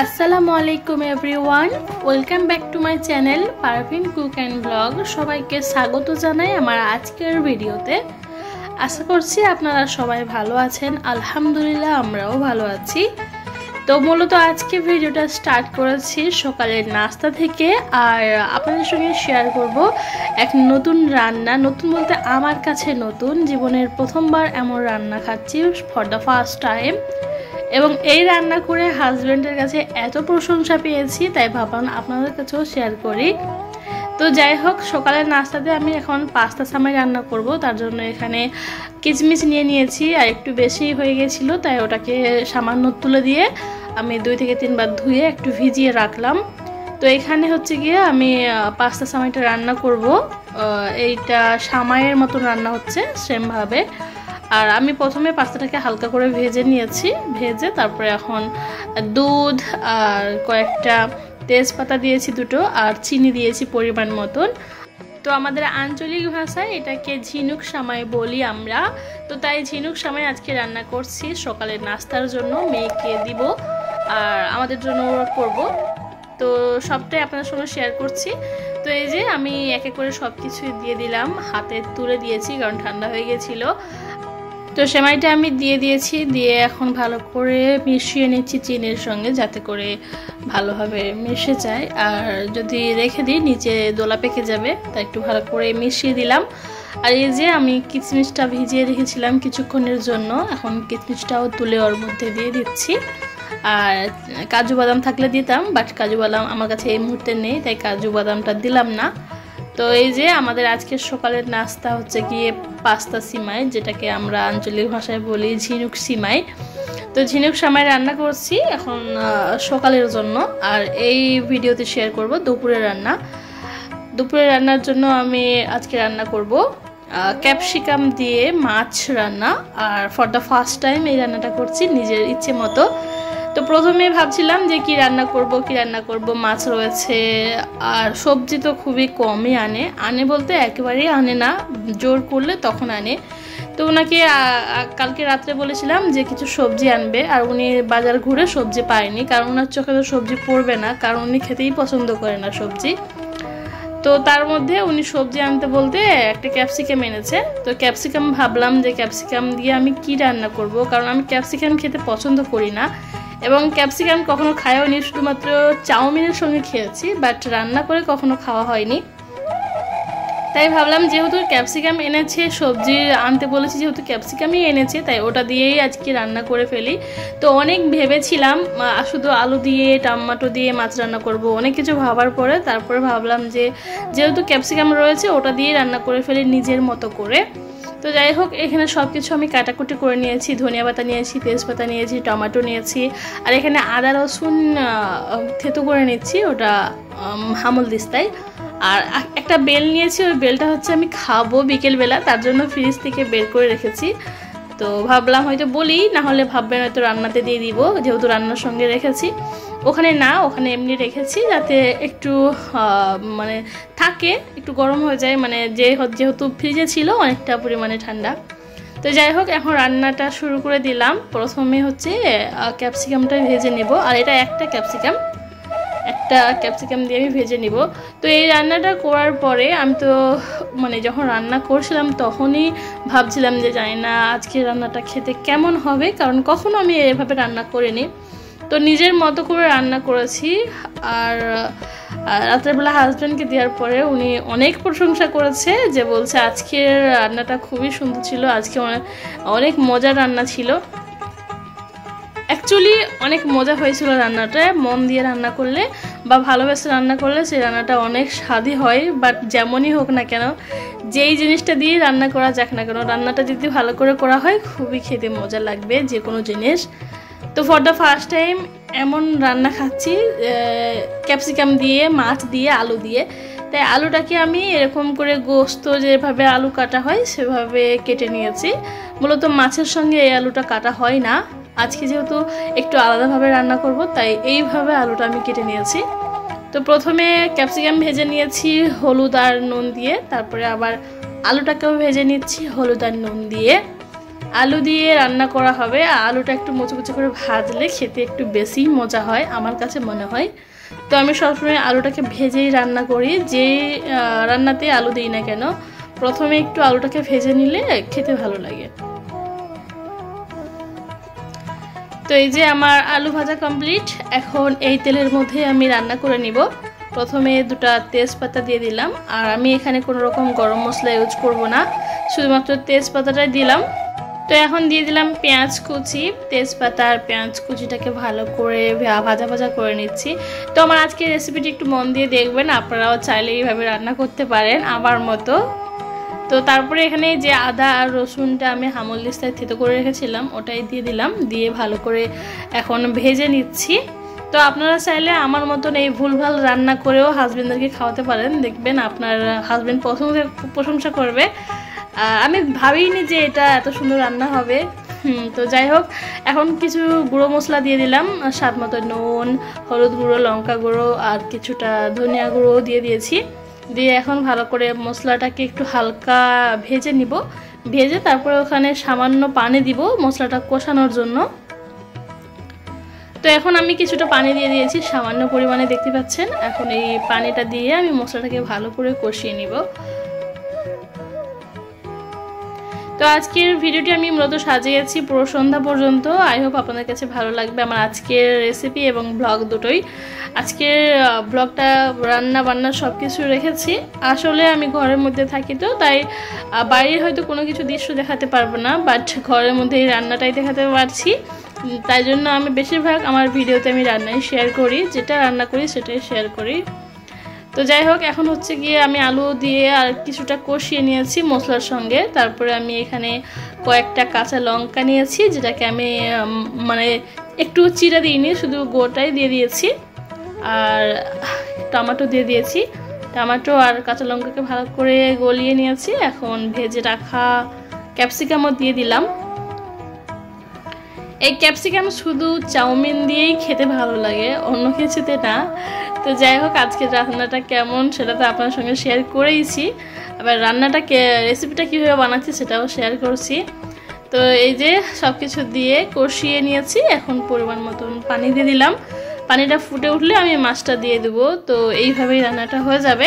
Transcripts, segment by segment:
আসসালামু আলাইকুম everyone, welcome back to my channel Parvin cook and blog. সবাইকে স্বাগত জানাই আমার আজকের ভিডিওতে। আশা করছি আপনারা সবাই ভালো আছেন। আলহামদুলিল্লাহ আমরাও ভালো আছি। তো মূলত আজকে ভিডিওটা স্টার্ট করেছি সকালের নাস্তা থেকে, আর আপনাদের সঙ্গে শেয়ার করব এক নতুন রান্না। নতুন বলতে আমার কাছে নতুন, জীবনের প্রথমবার এমন রান্না খাচ্ছি ফর দ্য ফার্স্ট টাইম। এবং এই রান্না করে হাজব্যান্ডের কাছে এত প্রশংসা পেয়েছি, তাই ভাবলাম আপনাদের কাছেও শেয়ার করি। তো যাই হোক, সকালের নাস্তাতে আমি এখন পাস্তা সামাই রান্না করব। তার জন্য এখানে কিচমিচ নিয়ে নিয়েছি, আর একটু বেশি হয়ে গেছিলো, তাই ওটাকে সামান্য তুলে দিয়ে আমি 2 থেকে 3 বার ধুয়ে একটু ভিজিয়ে রাখলাম। তো এখানে হচ্ছে গিয়ে আমি পাস্তা সামাইটা রান্না করব। এইটা সামাইয়ের মতন রান্না হচ্ছে সেমভাবে। আর আমি প্রথমে পাস্তাটাকে হালকা করে ভেজে নিয়েছি, ভেজে তারপরে এখন দুধ আর কয়েকটা তেজপাতা দিয়েছি 2টো, আর চিনি দিয়েছি পরিমাণ মতন। তো আমাদের আঞ্চলিক ভাষায় এটাকে ঝিনুক সামাই বলি আমরা। তো তাই ঝিনুক সামাই আজকে রান্না করছি সকালের নাস্তার জন্য, মেয়েকে দিব আর আমাদের জন্য করব। তো সবটাই আপনাদের সঙ্গে শেয়ার করছি। তো এই যে আমি এক এক করে সব কিছুই দিয়ে দিলাম, হাতে তুলে দিয়েছি কারণ ঠান্ডা হয়ে গেছিলো। তো সেমাইটা আমি দিয়ে দিয়েছি, দিয়ে এখন ভালো করে মিশিয়ে নিচ্ছি চিনির সঙ্গে, যাতে করে ভালোভাবে মিশে যায়। আর যদি রেখে দিই নিচে দোলা পেকে যাবে, তাই একটু ভালো করে মিশিয়ে দিলাম। আর এই যে আমি কিচমিচটা ভিজিয়ে রেখেছিলাম কিছুক্ষণের জন্য, এখন কিচমিচটাও তুলে ওর মধ্যে দিয়ে দিচ্ছি। আর কাজু বাদাম থাকলে দিতাম, বাট কাজু বাদাম আমার কাছে এই মুহূর্তে নেই, তাই কাজু বাদামটা দিলাম না। তো এই যে আমাদের আজকের সকালের নাস্তা হচ্ছে গিয়ে পাস্তা সিমাই, যেটাকে আমরা আঞ্চলিক ভাষায় বলি ঝিনুক সিমাই। তো ঝিনুক সিমাই রান্না করছি এখন সকালের জন্য, আর এই ভিডিওতে শেয়ার করব দুপুরের রান্না। দুপুরের রান্নার জন্য আমি আজকে রান্না করব ক্যাপসিকাম দিয়ে মাছ রান্না, আর ফর দ্য ফার্স্ট টাইম এই রান্নাটা করছি নিজের ইচ্ছে মতো। তো প্রথমে ভাবছিলাম যে কি রান্না করব, মাছ রয়েছে আর সবজি তো খুবই কমই আনে বলতে একেবারেই আনে না, জোর করলে তখন আনে। তো ওনাকে কালকে রাত্রে বলেছিলাম যে কিছু সবজি আনবে, আর উনি বাজার ঘুরে সবজি পায়নি, কারণ ওনার চোখে তো সবজি পড়বে না, কারণ উনি খেতেই পছন্দ করে না সবজি। তো তার মধ্যে উনি সবজি আনতে বলতে একটা ক্যাপসিকাম এনেছে। তো ক্যাপসিকাম ভাবলাম যে ক্যাপসিকাম দিয়ে আমি কি রান্না করব, কারণ আমি ক্যাপসিকাম খেতে পছন্দ করি না, এবং ক্যাপসিকাম কখনো খাওয়া হয়নি, শুধুমাত্র চাউমিনের সঙ্গে খেয়েছি, বাট রান্না করে কখনো খাওয়া হয়নি। তাই ভাবলাম যেহেতু ক্যাপসিকাম এনেছে, সবজি আনতে বলেছি যেহেতু ক্যাপসিকামই এনেছে, তাই ওটা দিয়েই আজকে রান্না করে ফেলি। তো অনেক ভেবেছিলাম শুধু আলু দিয়ে টমেটো দিয়ে মাছ রান্না করব, অনেক কিছু ভাবার পরে তারপরে ভাবলাম যে যেহেতু ক্যাপসিকাম রয়েছে ওটা দিয়ে রান্না করে ফেলি নিজের মতো করে। তো যাই হোক, এখানে সব কিছু আমি কাটাকুটি করে নিয়েছি, ধনিয়া পাতা নিয়েছি, তেজপাতা নিয়েছি, টমেটো নিয়েছি, আর এখানে আদা রসুন থেতো করে নিচ্ছি, ওটা হামল দিস্তায়। আর একটা বেল নিয়েছি, ওই বেলটা হচ্ছে আমি খাবো বিকেলবেলা, তার জন্য ফ্রিজ থেকে বের করে রেখেছি। তো ভাবলাম হয়তো বলি, না হলে ভাববেন হয়তো রান্নাতে দিয়ে দিব, যেহেতু রান্নার সঙ্গে রেখেছি। ওখানে এমনি রেখেছি যাতে একটু মানে থাকে, একটু গরম হয়ে যায়, মানে যেহেতু ফ্রিজে ছিল অনেকটা পরিমাণে ঠান্ডা। তো যাই হোক, এখন রান্নাটা শুরু করে দিলাম। প্রথমে হচ্ছে ক্যাপসিকামটা ভেজে নেব, আর এটা একটা ক্যাপসিকাম দিয়ে আমি ভেজে নিব। তো এই রান্নাটা করার পরে আমি তো যখন রান্না করছিলাম তখনই ভাবছিলাম যে জানি না আজকে রান্নাটা খেতে কেমন হবে, কারণ কখনো আমি এভাবে রান্না করিনি। তো নিজের মতো করে রান্না করেছি। আর রাত্রেবেলা হাজব্যান্ডকে দেওয়ার পরে উনি অনেক প্রশংসা করেছে, যে বলছে আজকের রান্নাটা খুবই সুন্দর ছিল, আজকে অনেক মজার রান্না ছিল। অ্যাকচুয়ালি অনেক মজা হয়েছিল রান্নাটা, মন দিয়ে রান্না করলে বা ভালোবেসে রান্না করলে সেই রান্নাটা অনেক স্বাদই হয়। বাট যেমনই হোক না কেন, যেই জিনিসটা দিয়ে রান্না করা যাক না কেন, রান্নাটা যদি ভালো করে করা হয় খুবই খেতে মজা লাগবে যে কোনো জিনিস। তো ফর দ্য ফার্স্ট টাইম এমন রান্না খাচ্ছি ক্যাপসিকাম দিয়ে, মাছ দিয়ে, আলু দিয়ে। তাই আলুটাকে আমি এরকম করে গোস্ত যেভাবে আলু কাটা হয় সেভাবে কেটে নিয়েছি। মূলত মাছের সঙ্গে এই আলুটা কাটা হয় না, আজকে যেহেতু একটু আলাদাভাবে রান্না করব তাই এইভাবে আলুটা আমি কেটে নিয়েছি। তো প্রথমে ক্যাপসিকাম ভেজে নিয়েছি হলুদ আর নুন দিয়ে, তারপরে আবার আলুটাকেও ভেজে নিচ্ছি হলুদ আর নুন দিয়ে। আলু দিয়ে রান্না করা হবে, আলুটা একটু মুচমুচে করে ভাজলে খেতে একটু বেশি মজা হয় আমার কাছে মনে হয়। তো আমি সবসময় আলুটাকে ভেজেই রান্না করি, যে রান্নাতে আলু দিই না কেন প্রথমে একটু আলুটাকে ভেজে নিলে খেতে ভালো লাগে। তো এই যে আমার আলু ভাজা কমপ্লিট। এখন এই তেলের মধ্যে আমি রান্না করে নিব। প্রথমে দুটো তেজপাতা দিয়ে দিলাম, আর আমি এখানে কোনো রকম গরম মশলা ইউজ করব না, শুধুমাত্র তেজপাতাটাই দিলাম। তো এখন দিয়ে দিলাম পেঁয়াজ কুচি। তেজপাতা আর পেঁয়াজ কুচিটাকে ভালো করে ভাজা ভাজা করে নিচ্ছি। তো আমার আজকের রেসিপিটি একটু মন দিয়ে দেখবেন, আপনারাও চাইলে এইভাবে রান্না করতে পারেন আমার মতো। তো তারপরে এখানে যে আদা আর রসুনটা আমি হামলদিস্তায় থেতো করে রেখেছিলাম ওটাই দিয়ে দিলাম, দিয়ে ভালো করে এখন ভেজে নিচ্ছি। তো আপনারা চাইলে আমার মতন এই ভুলভাল রান্না করেও হাজবেন্ডদেরকে খাওয়াতে পারেন, দেখবেন আপনার হাজবেন্ড প্রশংসা করবে। আমি ভাবিনি যে এটা এত সুন্দর রান্না হবে। তো যাই হোক, এখন কিছু গুঁড়ো মশলা দিয়ে দিলাম, স্বাদ মতো নুন, হলুদ গুঁড়ো, লঙ্কা গুঁড়ো আর কিছুটা ধনিয়া গুঁড়ো দিয়ে দিয়েছি। দিয়ে এখন ভালো করে মশলাটাকে একটু হালকা ভেজে নিব, ভেজে তারপরে ওখানে সামান্য পানি দিব মশলাটা কষানোর জন্য। তো এখন আমি কিছুটা পানি দিয়ে দিয়েছি, সামান্য পরিমাণে দেখতে পাচ্ছেন। এখন এই পানিটা দিয়ে আমি মশলাটাকে ভালো করে কষিয়ে নিব। তো আজকের ভিডিওটি আমি মূলত সাজিয়েছি পুরো সন্ধ্যা পর্যন্ত। আই হোপ আপনাদের কাছে ভালো লাগবে আমার আজকের রেসিপি এবং ব্লগ দুটোই। আজকের ব্লগটা রান্না বান্না সব কিছু রেখেছি। আসলে আমি ঘরের মধ্যে থাকি, তো তাই বাইরের হয়তো কোনো কিছু দৃশ্য দেখাতে পারবো না, বাট ঘরের মধ্যে এই রান্নাটাই দেখাতে পারছি। তাই জন্য আমি বেশিরভাগ আমার ভিডিওতে আমি রান্নাই শেয়ার করি, যেটা রান্না করি সেটাই শেয়ার করি। তো যাই হোক, এখন হচ্ছে গিয়ে আমি আলু দিয়ে আর কিছুটা কষিয়ে নিয়েছি মশলার সঙ্গে। তারপরে আমি এখানে কয়েকটা কাঁচা লঙ্কা নিয়েছি, যেটাকে আমি মানে একটু চিড়া দিইনি, শুধু গোটাই দিয়ে দিয়েছি। আর টমেটো দিয়ে দিয়েছি, টমেটো আর কাঁচা লঙ্কাকে ভালো করে গলিয়ে নিয়েছি। এখন ভেজে রাখা ক্যাপসিকামও দিয়ে দিলাম। এই ক্যাপসিকাম শুধু চাউমিন দিয়েই খেতে ভালো লাগে, অন্য কিছুতে না। তো যাই হোক, আজকের রান্নাটা কেমন সেটা তো আপনার সঙ্গে শেয়ার করেইছি, আবার রেসিপিটা কীভাবে বানাচ্ছি সেটাও শেয়ার করছি। তো এই যে সব কিছু দিয়ে কষিয়ে নিয়েছি, এখন পরিমাণ মতন পানি দিয়ে দিলাম। পানিটা ফুটে উঠলে আমি মাছটা দিয়ে দেবো। তো এইভাবেই রান্নাটা হয়ে যাবে।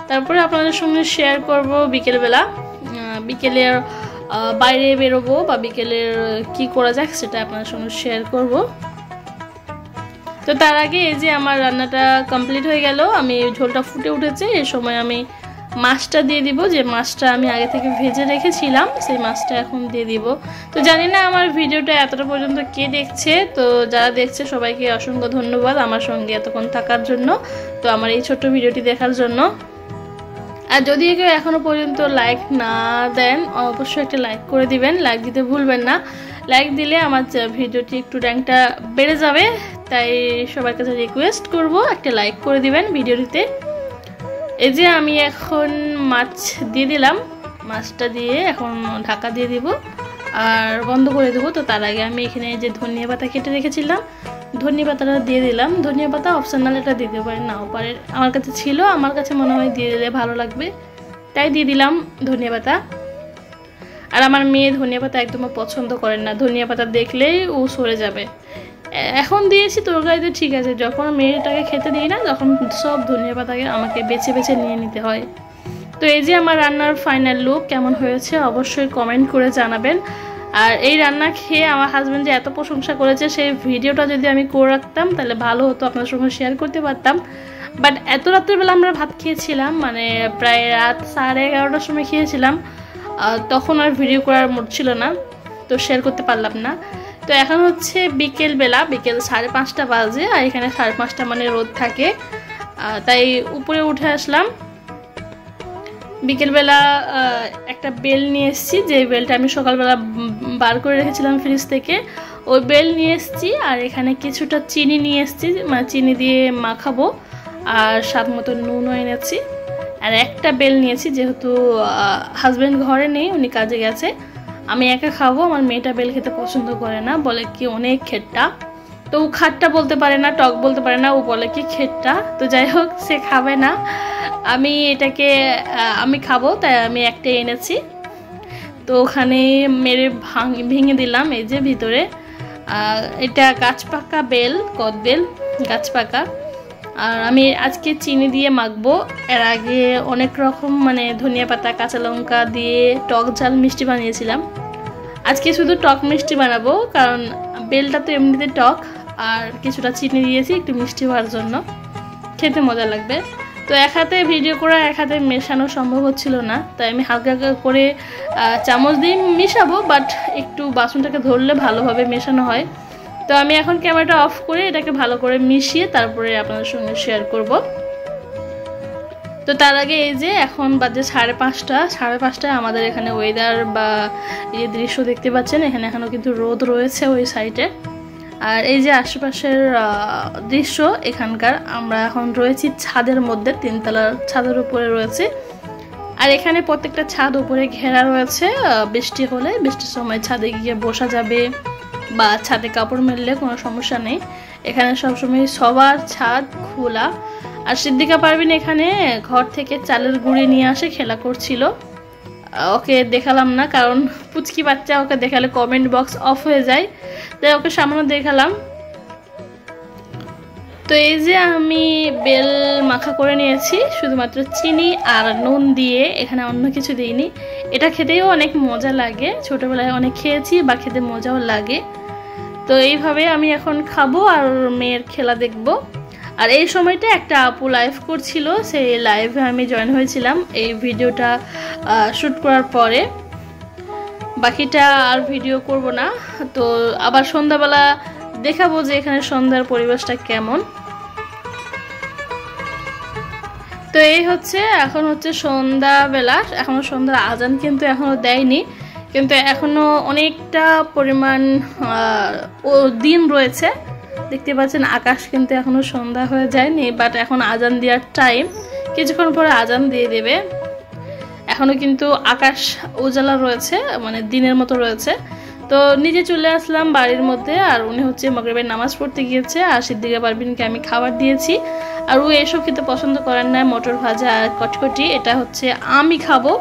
তারপরে আপনাদের সঙ্গে শেয়ার করব বিকেলের বাইরে বেরোবো বা বিকেলের কি করা যাক সেটা আপনাদের সঙ্গে শেয়ার করব। তো তার আগে এই যে আমার রান্নাটা কমপ্লিট হয়ে গেল, আমি ঝোলটা ফুটে উঠেছে, এই সময় আমি মাছটা দিয়ে দিব, যে মাছটা আমি আগে থেকে ভেজে রেখেছিলাম সেই মাছটা এখন দিয়ে দিব। তো জানি না আমার ভিডিওটা এতটা পর্যন্ত কে দেখছে, তো যারা দেখছে সবাইকে অসংখ্য ধন্যবাদ আমার সঙ্গে এতক্ষণ থাকার জন্য, তো আমার এই ছোট্ট ভিডিওটি দেখার জন্য। আর যদি কেউ এখনও পর্যন্ত লাইক না দেন অবশ্যই একটা লাইক করে দিবেন, লাইক দিতে ভুলবেন না। লাইক দিলে আমার ভিডিওটি একটু র্যাঙ্কটা বেড়ে যাবে, তাই সবার কাছে রিকোয়েস্ট করব একটা লাইক করে দিবেন ভিডিওটিতে। এই যে আমি এখন মাছ দিয়ে দিলাম, মাছটা দিয়ে এখন ঢাকা দিয়ে দিব আর বন্ধ করে দেবো। তো তার আগে আমি এখানে যে ধনিয়া পাতা কেটে রেখেছিলাম, ধনিয়া পাতাটা দিয়ে দিলাম। ধনিয়া পাতা অপশনাল, এটা দিতে পারেন নাও পারে, আমার কাছে ছিল, আমার কাছে মনে হয় দিয়ে দিলে ভালো লাগবে তাই দিয়ে দিলাম ধনিয়া পাতা। আর আমার মেয়ে ধনিয়া পাতা একদম পছন্দ করেন না, ধনিয়া পাতা দেখলেই ও সরে যাবে। এখন দিয়েছি তরকারিতে ঠিক আছে, যখন মেয়েটাকে খেতে দিই না তখন সব ধনিয়া পাতাকে আমাকে বেছে বেছে নিয়ে নিতে হয়। তো এই যে আমার রান্নার ফাইনাল লুক কেমন হয়েছে অবশ্যই কমেন্ট করে জানাবেন। আর এই রান্না খেয়ে আমার হাজব্যান্ড যে এত প্রশংসা করেছে সেই ভিডিওটা যদি আমি করে রাখতাম তাহলে ভালো হতো, আপনার সঙ্গে শেয়ার করতে পারতাম। বাট এত রাত্রেবেলা আমরা ভাত খেয়েছিলাম, মানে প্রায় রাত 11:30টার সময় খেয়েছিলাম, তখন আর ভিডিও করার মুড ছিল না, তো শেয়ার করতে পারলাম না। তো এখন হচ্ছে বিকেলবেলা, বিকেল 5:30 বাজে, আর এখানে 5:30 মানে রোদ থাকে, তাই উপরে উঠে আসলাম। বিকেলবেলা একটা বেল নিয়ে এসেছি, যে বেলটা আমি সকালবেলা বার করে রেখেছিলাম ফ্রিজ থেকে, ওই বেল নিয়ে এসেছি। আর এখানে কিছুটা চিনি নিয়ে এসেছি, মানে চিনি দিয়ে মাখাবো। আর স্বাদ মতো নুনও এনেছি। আর একটা বেল নিয়েছি, যেহেতু হাজব্যান্ড ঘরে নেই, উনি কাজে গেছে, আমি একা খাবো। আমার মেয়েটা বেল খেতে পছন্দ করে না, বলে কি অনেক খেট্টা। তো ও খাট্টা বলতে পারে না, টক বলতে পারে না, ও বলে কি খেট্টা। তো যাই হোক, সে খাবে না, আমি খাবো, তাই আমি একটা এনেছি। তো ওখানে মেরে ভেঙে দিলাম, এই যে ভিতরে। এটা গাছপাকা বেল, কদবেল গাছপাকা। আর আমি আজকে চিনি দিয়ে মাখবো। এর আগে অনেক রকম মানে ধনিয়া পাতা, কাঁচা লঙ্কা দিয়ে টক ঝাল মিষ্টি বানিয়েছিলাম। আজকে শুধু টক মিষ্টি বানাবো, কারণ বেলটা তো এমনিতে টক, আর কিছুটা চিনি দিয়েছি একটু মিষ্টি হওয়ার জন্য, খেতে মজা লাগবে। তো এক হাতে ভিডিও করা, এক হাতে মেশানো সম্ভব হচ্ছিল না, তাই আমি হালকা হালকা করে চামচ দিয়ে মিশাবো, বাট একটু বাসনটাকে ধরলে ভালোভাবে মেশানো হয়। তো আমি এখন ক্যামেরাটা অফ করে এটাকে ভালো করে মিশিয়ে তারপরে আপনাদের সঙ্গে শেয়ার করব। তো তার আগে এই যে এখন বাজে 5:30, 5:30টায় আমাদের এখানে ওয়েদার বা এই দৃশ্য দেখতে পাচ্ছেন, এখানে এখনও কিন্তু রোদ রয়েছে ওই সাইডে। আর এই যে আশেপাশের দৃশ্য এখানকার, আমরা এখন রয়েছি ছাদের মধ্যে, 3 তলার ছাদের উপরে রয়েছে। আর এখানে প্রত্যেকটা ছাদ উপরে ঘেরা রয়েছে, বৃষ্টি হলে বৃষ্টির সময় ছাদে গিয়ে বসা যাবে, বা ছাদে কাপড় মেললে কোনো সমস্যা নেই। এখানে সবসময় সবার ছাদ খোলা। আর সিদ্দিকা পারভিন এখানে ঘর থেকে চালের গুঁড়ি নিয়ে আসে, খেলা করছিল। ওকে দেখালাম না, কারণ পুচকি বাচ্চা, ওকে দেখালে কমেন্ট বক্স অফ হয়ে যায়, তাই ওকে সামান্য দেখালাম। তো এই যে আমি বেল মাখা করে নিয়েছি শুধুমাত্র চিনি আর নুন দিয়ে, এখানে অন্য কিছু দিইনি। এটা খেতেও অনেক মজা লাগে, ছোটবেলায় অনেক খেয়েছি বা খেতে মজাও লাগে। তো এইভাবে আমি এখন খাবো আর মেয়ের খেলা দেখব। আর এই সময়টা একটা আপু লাইভ করছিল, সেই লাইভে আমি জয়েন হয়েছিলাম এই ভিডিওটা শ্যুট করার পরে। বাকিটা আর ভিডিও করব না। তো আবার সন্ধ্যাবেলা দেখাবো যে এখানে সন্ধ্যার পরিবেশটা কেমন। তো এই হচ্ছে, এখন হচ্ছে সন্ধ্যাবেলা, এখনও সন্ধ্যার আজান কিন্তু এখনও দেয়নি, কিন্তু এখনও অনেকটা পরিমাণ দিন রয়েছে। দেখতে পাচ্ছেন আকাশ কিন্তু এখনও সন্ধ্যা হয়ে যায়নি, বাট এখন আজান দেওয়ার টাইম, কিছুক্ষণ পরে আজান দিয়ে দেবে। এখনও কিন্তু আকাশ উজালা রয়েছে, মানে দিনের মতো রয়েছে। তো নিজে চলে আসলাম বাড়ির মধ্যে, আর উনি হচ্ছে মাগরিবের নামাজ পড়তে গিয়েছে। আর সিদ্দিকা পারভিনকে আমি খাবার দিয়েছি, আর ও এসব খেতে পছন্দ করেন না, মটর ভাজা আর কটকটি। এটা হচ্ছে আমি খাবো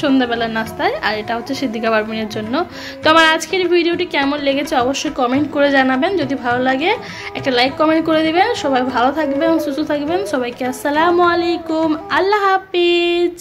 সন্ধ্যাবেলার নাস্তায়, আর এটা হচ্ছে সিদ্দিকা পারভিনের জন্য। তো আমার আজকের ভিডিওটি কেমন লেগেছে অবশ্যই কমেন্ট করে জানাবেন। যদি ভালো লাগে একটা লাইক কমেন্ট করে দিবেন। সবাই ভালো থাকবেন, সুস্থ থাকবেন। সবাইকে আসসালামু আলাইকুম, আল্লাহ হাফিজ।